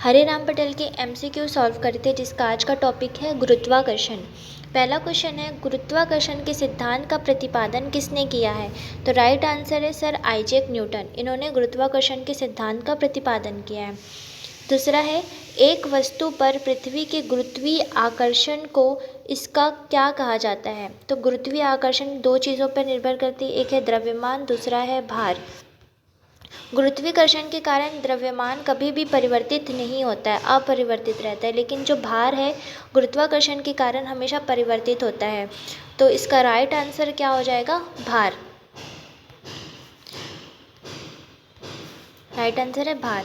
हरे राम पटेल के MCQ solve करते जिसका आज का टॉपिक है गुरुत्वाकर्षण। पहला क्वेश्चन है, गुरुत्वाकर्षण के सिद्धांत का प्रतिपादन किसने किया है? तो राइट आंसर है सर आइजैक न्यूटन। इन्होंने गुरुत्वाकर्षण के सिद्धांत का प्रतिपादन किया है। दूसरा है, एक वस्तु पर पृथ्वी के गुरुत्वीय आकर्षण को इसका क्या कहा जाता है? तो गुरुत्वीय आकर्षण दो चीज़ों पर निर्भर करती है, एक है द्रव्यमान, दूसरा है भार। गुरुत्वाकर्षण के कारण द्रव्यमान कभी भी परिवर्तित नहीं होता है, अपरिवर्तित रहता है, लेकिन जो भार है गुरुत्वाकर्षण के कारण हमेशा परिवर्तित होता है। तो इसका राइट आंसर क्या हो जाएगा? भार। राइट आंसर है भार।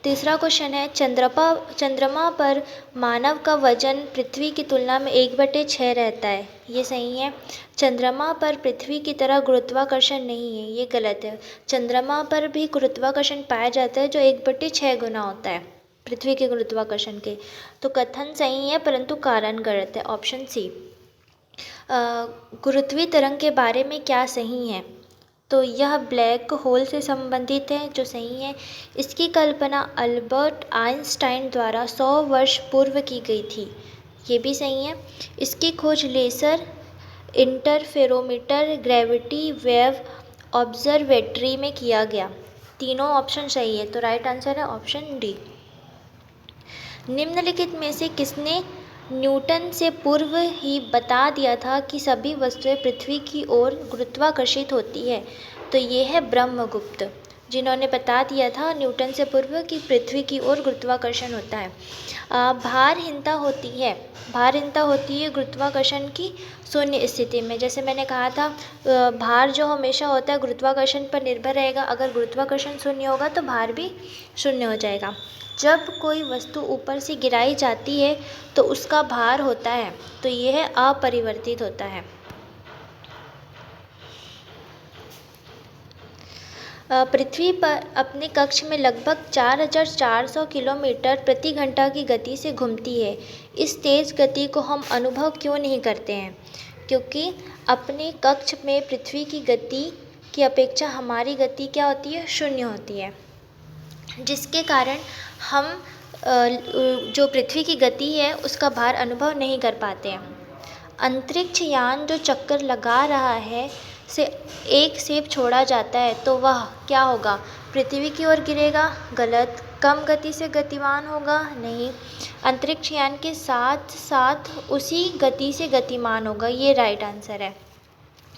तीसरा क्वेश्चन है, चंद्रमा पर मानव का वजन पृथ्वी की तुलना में 1/6 रहता है, ये सही है। चंद्रमा पर पृथ्वी की तरह गुरुत्वाकर्षण नहीं है, ये गलत है। चंद्रमा पर भी गुरुत्वाकर्षण पाया जाता है जो 1/6 गुना होता है पृथ्वी के गुरुत्वाकर्षण के। तो कथन सही है परंतु कारण गलत है, ऑप्शन सी। गुरुत्वीय तरंग के बारे में क्या सही है? तो यह ब्लैक होल से संबंधित है, जो सही है। इसकी कल्पना अल्बर्ट आइंस्टाइन द्वारा 100 वर्ष पूर्व की गई थी, ये भी सही है। इसकी खोज laser interferometer gravity wave observatory में किया गया। तीनों ऑप्शन सही है, तो राइट आंसर है ऑप्शन डी। निम्नलिखित में से किसने न्यूटन से पूर्व ही बता दिया था कि सभी वस्तुएं पृथ्वी की ओर गुरुत्वाकर्षित होती है? तो ये है ब्रह्मगुप्त, जिन्होंने बता दिया था न्यूटन से पूर्व कि पृथ्वी की ओर गुरुत्वाकर्षण होता है। भारहीनता होती है गुरुत्वाकर्षण की शून्य स्थिति में। जैसे मैंने कहा था, भार जो हमेशा होता है गुरुत्वाकर्षण पर निर्भर रहेगा। अगर गुरुत्वाकर्षण शून्य होगा तो भार भी शून्य हो जाएगा। जब कोई वस्तु ऊपर से गिराई जाती है तो उसका भार होता है, तो यह अपरिवर्तित होता है। पृथ्वी पर अपने कक्ष में लगभग 4400 किलोमीटर प्रति घंटा की गति से घूमती है। इस तेज़ गति को हम अनुभव क्यों नहीं करते हैं? क्योंकि अपने कक्ष में पृथ्वी की गति की अपेक्षा हमारी गति क्या होती है? शून्य होती है, जिसके कारण हम जो पृथ्वी की गति है उसका भार अनुभव नहीं कर पाते हैं। अंतरिक्ष यान जो चक्कर लगा रहा है से एक सेब छोड़ा जाता है तो वह क्या होगा? पृथ्वी की ओर गिरेगा, गलत। कम गति से गतिमान होगा, नहीं। अंतरिक्ष यान के साथ साथ उसी गति से गतिमान होगा, ये राइट आंसर है।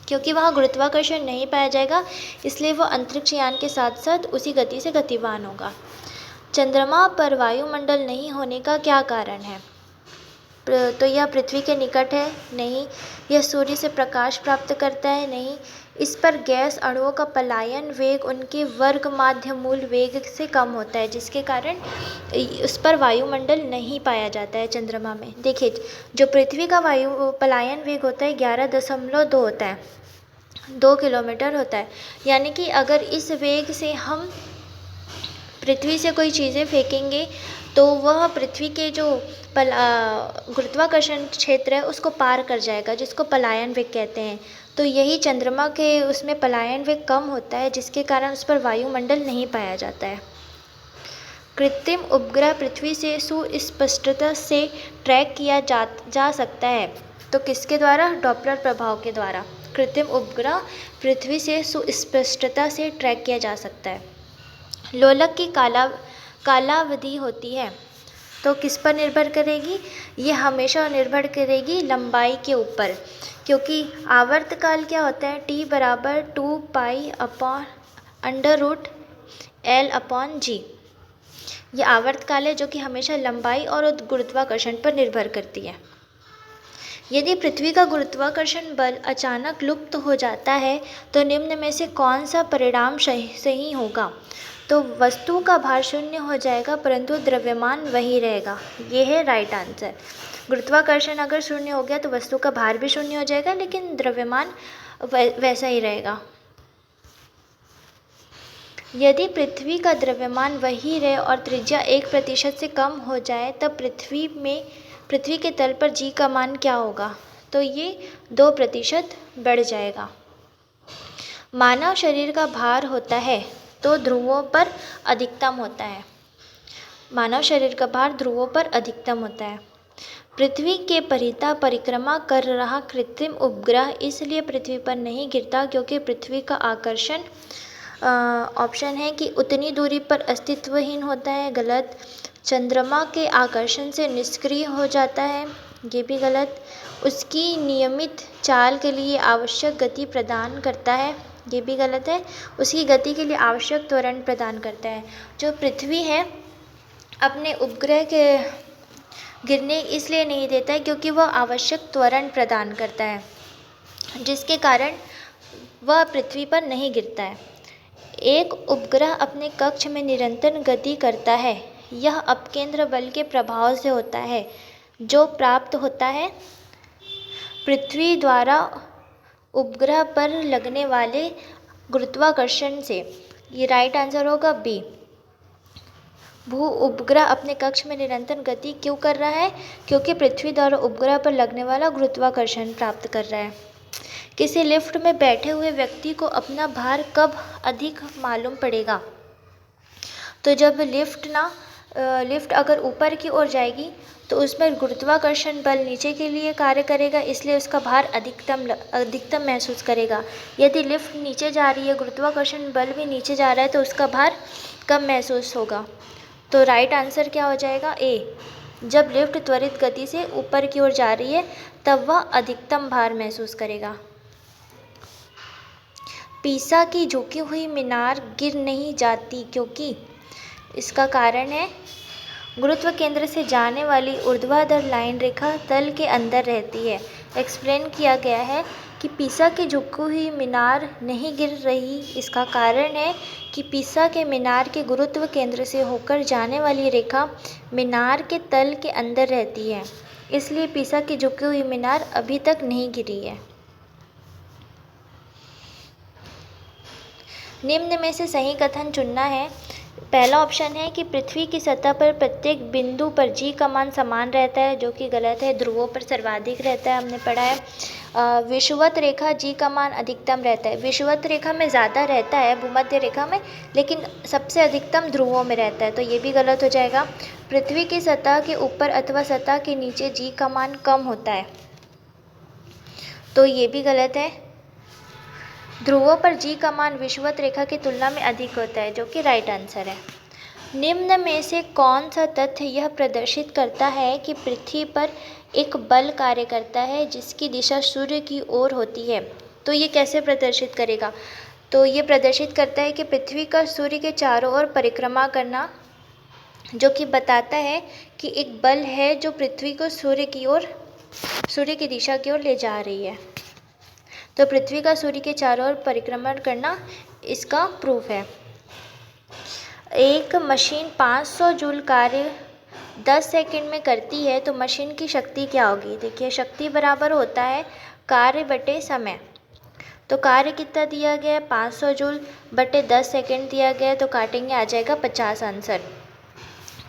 क्योंकि वहाँ गुरुत्वाकर्षण नहीं पाया जाएगा, इसलिए वो अंतरिक्ष यान के साथ साथ उसी गति से गतिमान होगा। चंद्रमा पर वायुमंडल नहीं होने का क्या कारण है? तो यह पृथ्वी के निकट है, नहीं। यह सूर्य से प्रकाश प्राप्त करता है, नहीं। इस पर गैस अणुओं का पलायन वेग उनके वर्ग माध्य मूल वेग से कम होता है, जिसके कारण उस पर वायुमंडल नहीं पाया जाता है चंद्रमा में। देखिए, जो पृथ्वी का वायु पलायन वेग होता है 11.2 होता है, 2 किलोमीटर होता है। यानी कि अगर इस वेग से हम पृथ्वी से कोई चीज़ें फेंकेंगे तो वह पृथ्वी के जो गुरुत्वाकर्षण क्षेत्र है उसको पार कर जाएगा, जिसको पलायन वेग कहते हैं। तो यही चंद्रमा के उसमें पलायन वेग कम होता है, जिसके कारण उस पर वायुमंडल नहीं पाया जाता है। कृत्रिम उपग्रह पृथ्वी से सुस्पष्टता से ट्रैक किया जा सकता है, तो किसके द्वारा? डॉपलर प्रभाव के द्वारा कृत्रिम उपग्रह पृथ्वी से सुस्पष्टता से ट्रैक किया जा सकता है। लोलक की कालावधि होती है, तो किस पर निर्भर करेगी? ये हमेशा निर्भर करेगी लंबाई के ऊपर, क्योंकि आवर्तकाल क्या होता है? T बराबर 2π/√L/g। ये आवर्तकाल है जो कि हमेशा लंबाई और गुरुत्वाकर्षण पर निर्भर करती है। यदि पृथ्वी का गुरुत्वाकर्षण बल अचानक लुप्त हो जाता है तो निम्न में से कौन सा परिणाम सही होगा? तो वस्तु का भार शून्य हो जाएगा परंतु द्रव्यमान वही रहेगा, ये है राइट आंसर। गुरुत्वाकर्षण अगर शून्य हो गया तो वस्तु का भार भी शून्य हो जाएगा, लेकिन द्रव्यमान वैसा ही रहेगा। यदि पृथ्वी का द्रव्यमान वही रहे और त्रिज्या 1% से कम हो जाए तब पृथ्वी के तल पर g का मान क्या होगा? तो ये 2% बढ़ जाएगा। मानव शरीर का भार होता है तो ध्रुवों पर अधिकतम होता है। मानव शरीर का भार ध्रुवों पर अधिकतम होता है। पृथ्वी के परितः परिक्रमा कर रहा कृत्रिम उपग्रह इसलिए पृथ्वी पर नहीं गिरता क्योंकि पृथ्वी का आकर्षण ऑप्शन है कि उतनी दूरी पर अस्तित्वहीन होता है, गलत। चंद्रमा के आकर्षण से निष्क्रिय हो जाता है, ये भी गलत। उसकी नियमित चाल के लिए आवश्यक गति प्रदान करता है, ये भी गलत है। उसकी गति के लिए आवश्यक त्वरण प्रदान करता है। जो पृथ्वी है अपने उपग्रह के गिरने इसलिए नहीं देता है क्योंकि वह आवश्यक त्वरण प्रदान करता है, जिसके कारण वह पृथ्वी पर नहीं गिरता है। एक उपग्रह अपने कक्ष में निरंतर गति करता है। यह अपकेंद्र बल के प्रभाव से होता है जो प्राप्त होता है पृथ्वी द्वारा उपग्रह पर लगने वाले गुरुत्वाकर्षण से। ये राइट आंसर होगा बी। भू उपग्रह अपने कक्ष में निरंतर गति क्यों कर रहा है? क्योंकि पृथ्वी द्वारा उपग्रह पर लगने वाला गुरुत्वाकर्षण प्राप्त कर रहा है। किसी लिफ्ट में बैठे हुए व्यक्ति को अपना भार कब अधिक मालूम पड़ेगा? तो जब लिफ्ट अगर ऊपर की ओर जाएगी तो उसमें गुरुत्वाकर्षण बल नीचे के लिए कार्य करेगा, इसलिए उसका भार अधिकतम महसूस करेगा। यदि लिफ्ट नीचे जा रही है, गुरुत्वाकर्षण बल भी नीचे जा रहा है, तो उसका भार कम महसूस होगा। तो राइट आंसर क्या हो जाएगा? ए। जब लिफ्ट त्वरित गति से ऊपर की ओर जा रही है तब वह अधिकतम भार महसूस करेगा। पीसा की झुकी हुई मीनार गिर नहीं जाती क्योंकि इसका कारण है गुरुत्व केंद्र से जाने वाली ऊर्ध्वाधर लाइन रेखा तल के अंदर रहती है। एक्सप्लेन किया गया है कि पीसा की झुकी हुई मीनार नहीं गिर रही। इसका कारण है कि पीसा के मीनार के गुरुत्व केंद्र से होकर जाने वाली रेखा मीनार के तल के अंदर रहती है, इसलिए पीसा की झुकी हुई मीनार अभी तक नहीं गिरी है। निम्न में से सही कथन चुनना है। पहला ऑप्शन है कि पृथ्वी की सतह पर प्रत्येक बिंदु पर जी का मान समान रहता है, जो कि गलत है। ध्रुवों पर सर्वाधिक रहता है, हमने पढ़ा है। विषुवत रेखा जी का मान अधिकतम रहता है। विषुवत रेखा में ज़्यादा रहता है, भूमध्य रेखा में, लेकिन सबसे अधिकतम ध्रुवों में रहता है, तो ये भी गलत हो जाएगा। पृथ्वी की सतह के ऊपर अथवा सतह के नीचे जी का मान कम होता है, तो ये भी गलत है। ध्रुवों पर जी का मान विषुवत रेखा की तुलना में अधिक होता है, जो कि राइट आंसर है। निम्न में से कौन सा तथ्य यह प्रदर्शित करता है कि पृथ्वी पर एक बल कार्य करता है जिसकी दिशा सूर्य की ओर होती है? तो ये कैसे प्रदर्शित करेगा? तो ये प्रदर्शित करता है कि पृथ्वी का सूर्य के चारों ओर परिक्रमा करना, जो कि बताता है कि एक बल है जो पृथ्वी को सूर्य की दिशा की ओर ले जा रही है। तो पृथ्वी का सूर्य के चारों ओर परिक्रमण करना इसका प्रूफ है। एक मशीन 500 जूल कार्य 10 सेकंड में करती है तो मशीन की शक्ति क्या होगी? देखिए, शक्ति बराबर होता है कार्य बटे समय। तो कार्य कितना दिया गया है? 500 जूल बटे 10 सेकंड दिया गया है, तो काटेंगे, आ जाएगा 50 आंसर।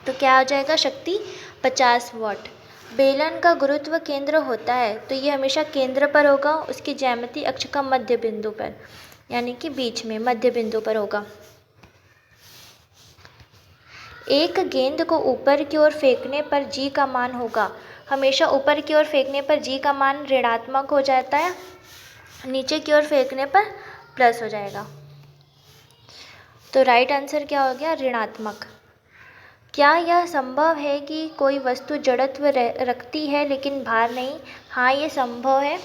तो क्या आ जाएगा? शक्ति 50 वाट। बेलन का गुरुत्व केंद्र होता है, तो ये हमेशा केंद्र पर होगा, उसकी ज्यामितीय अक्ष का मध्य बिंदु पर, यानी कि बीच में मध्य बिंदु पर होगा। एक गेंद को ऊपर की ओर फेंकने पर जी का मान होगा। हमेशा ऊपर की ओर फेंकने पर जी का मान ऋणात्मक हो जाता है, नीचे की ओर फेंकने पर प्लस हो जाएगा। तो राइट आंसर क्या हो गया? ऋणात्मक। क्या यह संभव है कि कोई वस्तु जड़त्व रखती है लेकिन भार नहीं? हाँ, ये संभव है।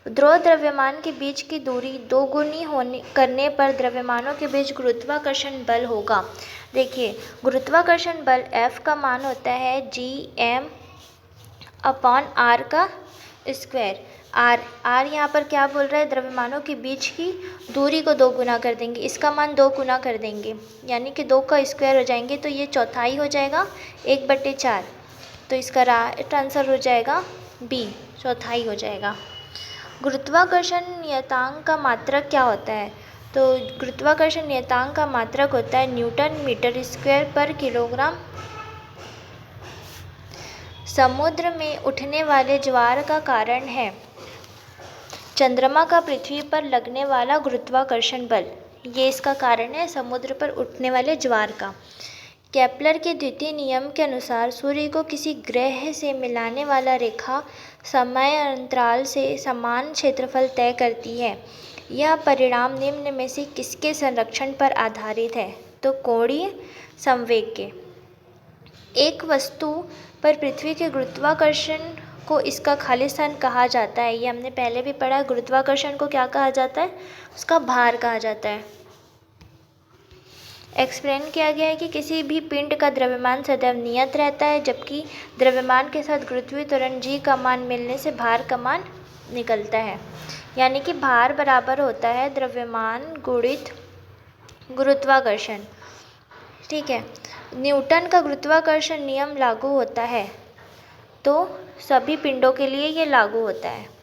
ध्रुव द्रव्यमान के बीच की दूरी दोगुनी करने पर द्रव्यमानों के बीच गुरुत्वाकर्षण बल होगा। देखिए, गुरुत्वाकर्षण बल F का मान होता है Gm अपॉन R का स्क्वायर। R यहाँ पर क्या बोल रहा है? द्रव्यमानों के बीच की दूरी को 2 गुना कर देंगे, इसका मान 2 गुना कर देंगे, यानी कि 2 का स्क्वायर हो जाएंगे, तो ये चौथाई हो जाएगा 1/4। तो इसका राइट आंसर हो जाएगा बी, चौथाई हो जाएगा। गुरुत्वाकर्षण नियतांक का मात्रक क्या होता है? तो गुरुत्वाकर्षण नियतांक का मात्रक होता है न्यूटन मीटर स्क्वायर पर किलोग्राम। समुद्र में उठने वाले ज्वार का कारण है चंद्रमा का पृथ्वी पर लगने वाला गुरुत्वाकर्षण बल। ये इसका कारण है, समुद्र पर उठने वाले ज्वार का। केपलर के द्वितीय नियम के अनुसार सूर्य को किसी ग्रह से मिलाने वाला रेखा समय अंतराल से समान क्षेत्रफल तय करती है। यह परिणाम निम्न में से किसके संरक्षण पर आधारित है? तो कोणीय संवेग के। एक वस्तु पर पृथ्वी के गुरुत्वाकर्षण को इसका खाली स्थान कहा जाता है। ये हमने पहले भी पढ़ा। गुरुत्वाकर्षण को क्या कहा जाता है? उसका भार कहा जाता है। एक्सप्लेन किया गया है कि किसी भी पिंड का द्रव्यमान सदैव नियत रहता है, जबकि द्रव्यमान के साथ गुरुत्वीय त्वरण g का मान मिलने से भार का मान निकलता है। यानी कि भार बराबर होता है द्रव्यमान गुणित गुरुत्वाकर्षण। ठीक है। न्यूटन का गुरुत्वाकर्षण नियम लागू होता है, तो सभी पिंडों के लिए ये लागू होता है।